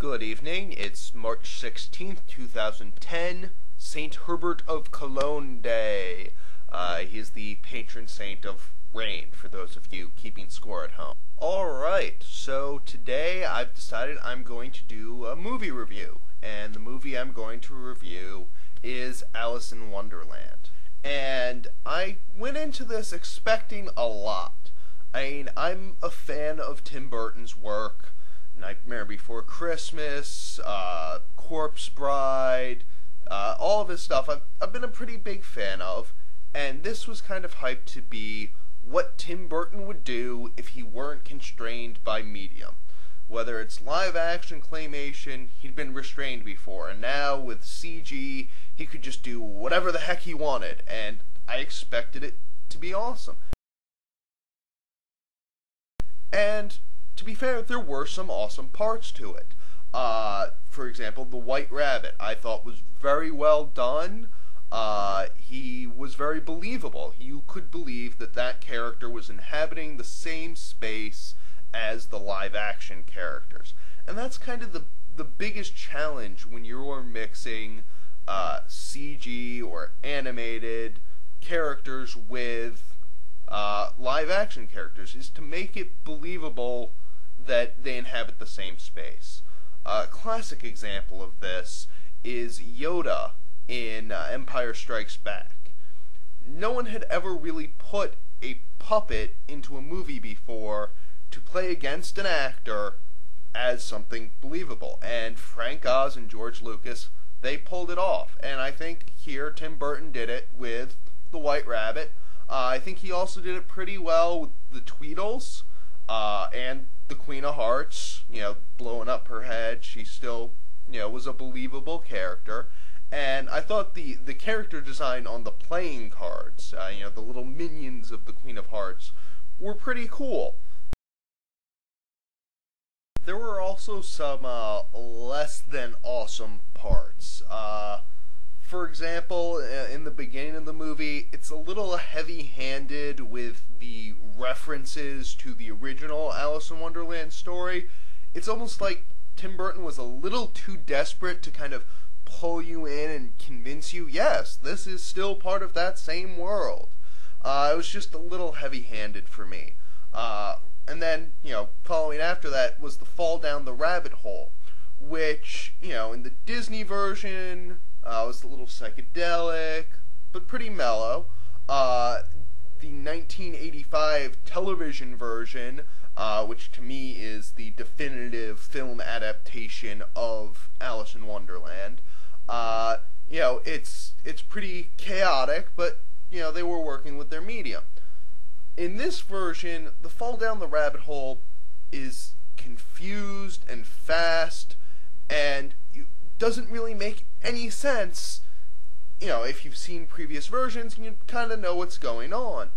Good evening. It's March 16th, 2010, Saint Herbert of Cologne Day. He is the patron saint of rain, for those of you keeping score at home. Alright, so today I've decided I'm going to do a movie review, and the movie I'm going to review is Alice in Wonderland. And I went into this expecting a lot. I'm a fan of Tim Burton's work. Nightmare Before Christmas, Corpse Bride, all of his stuff I've been a pretty big fan of, and this was kind of hyped to be what Tim Burton would do if he weren't constrained by medium. Whether it's live action, claymation, he'd been restrained before, and now with CG, he could just do whatever the heck he wanted, and I expected it to be awesome. And to be fair, there were some awesome parts to it. For example, the White Rabbit I thought was very well done. He was very believable. You could believe that that character was inhabiting the same space as the live action characters. And that's kind of the biggest challenge when you're mixing CG or animated characters with live action characters, is to make it believable that they inhabit the same space. A classic example of this is Yoda in Empire Strikes Back. No one had ever really put a puppet into a movie before to play against an actor as something believable, and Frank Oz and George Lucas, they pulled it off, and I think here Tim Burton did it with the White Rabbit. I think he also did it pretty well with the Tweedles, and the Queen of Hearts, blowing up her head. She still, was a believable character. And I thought the character design on the playing cards, the little minions of the Queen of Hearts, were pretty cool. There were also some less than awesome parts. For example, in the beginning of the movie, it's a little heavy-handed with the references to the original Alice in Wonderland story. It's almost like Tim Burton was a little too desperate to kind of pull you in and convince you, yes, this is still part of that same world. It was just a little heavy-handed for me. And then, following after that was the fall down the rabbit hole, which, in the Disney version, was a little psychedelic, but pretty mellow. The 1985 television version, which to me is the definitive film adaptation of Alice in Wonderland, it's pretty chaotic, but, they were working with their medium. In this version, the fall down the rabbit hole is confused and fast, and doesn't really make any sense. If you've seen previous versions, you kind of know what's going on.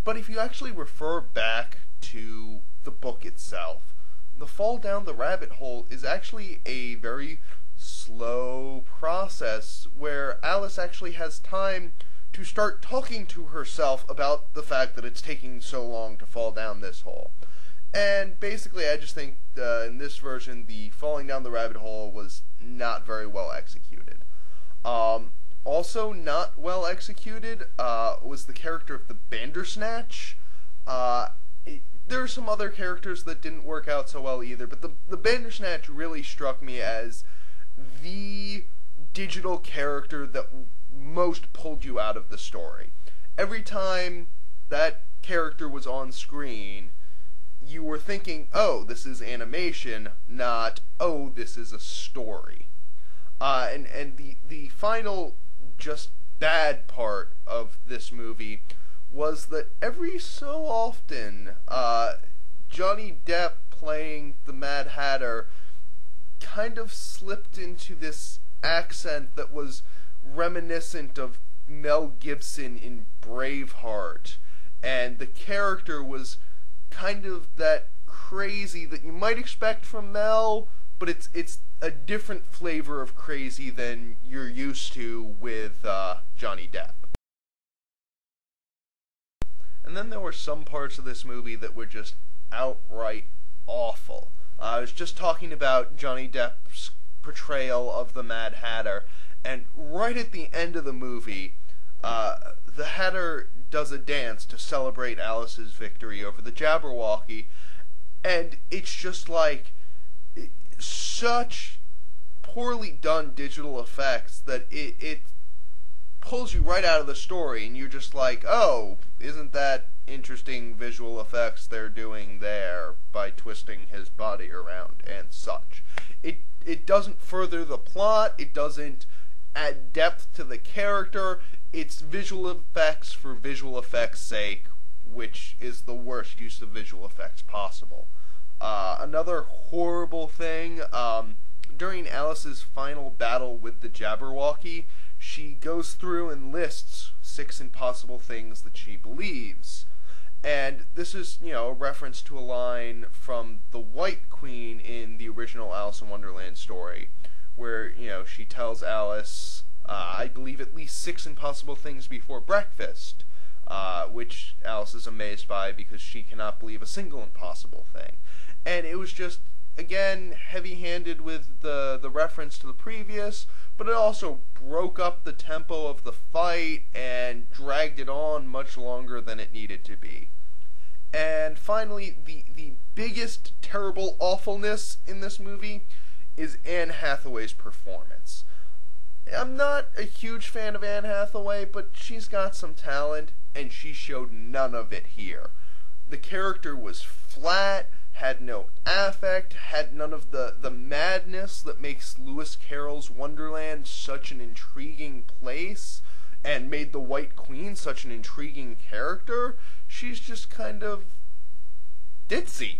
But if you actually refer back to the book itself, the fall down the rabbit hole is actually a very slow process where Alice actually has time to start talking to herself about the fact that it's taking so long to fall down this hole. And basically, I just think in this version, the falling down the rabbit hole was not very well executed. Also not well executed was the character of the Bandersnatch. There are some other characters that didn't work out so well either, but the Bandersnatch really struck me as the digital character that most pulled you out of the story. Every time that character was on screen, you were thinking, oh, this is animation, not, oh, this is a story. And the final just bad part of this movie was that every so often, Johnny Depp playing the Mad Hatter kind of slipped into this accent that was reminiscent of Mel Gibson in Braveheart, and the character was kind of that crazy that you might expect from Mel, but it's a different flavor of crazy than you're used to with Johnny Depp. And then there were some parts of this movie that were just outright awful. I was just talking about Johnny Depp's portrayal of the Mad Hatter, and right at the end of the movie, the Hatter does a dance to celebrate Alice's victory over the Jabberwocky, and it's just like such poorly done digital effects that it pulls you right out of the story, and you're just like, oh, isn't that interesting visual effects they're doing there by twisting his body around and such. It doesn't further the plot, it doesn't add depth to the character, it's visual effects for visual effects' sake, which is the worst use of visual effects possible. Another horrible thing, during Alice's final battle with the Jabberwocky, she goes through and lists 6 impossible things that she believes. And this is, a reference to a line from the White Queen in the original Alice in Wonderland story, where, she tells Alice, I believe at least 6 impossible things before breakfast, which Alice is amazed by because she cannot believe a single impossible thing. And it was just, again, heavy-handed with the reference to the previous, but it also broke up the tempo of the fight and dragged it on much longer than it needed to be. And finally, the biggest terrible awfulness in this movie is Anne Hathaway's performance. I'm not a huge fan of Anne Hathaway, but she's got some talent, and she showed none of it here. The character was flat, had no affect, had none of the madness that makes Lewis Carroll's Wonderland such an intriguing place, and made the White Queen such an intriguing character. She's just kind of ditzy.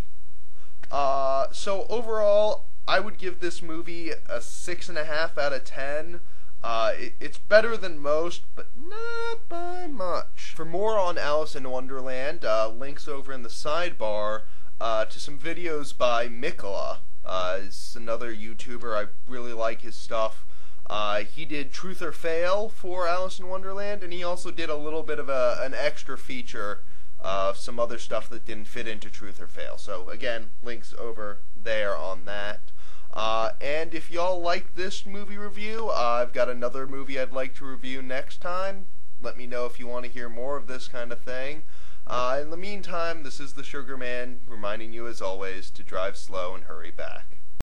So overall, I would give this movie a 6.5 out of 10. It's better than most, but not by much. For more on Alice in Wonderland, links over in the sidebar to some videos by Mikola. He's another YouTuber. I really like his stuff. He did Truth or Fail for Alice in Wonderland, and he also did a little bit of an extra feature of some other stuff that didn't fit into Truth or Fail. So again, links over there on that. And if y'all like this movie review, I've got another movie I'd like to review next time. Let me know if you want to hear more of this kind of thing. In the meantime, this is the Sugar Man, reminding you as always to drive slow and hurry back.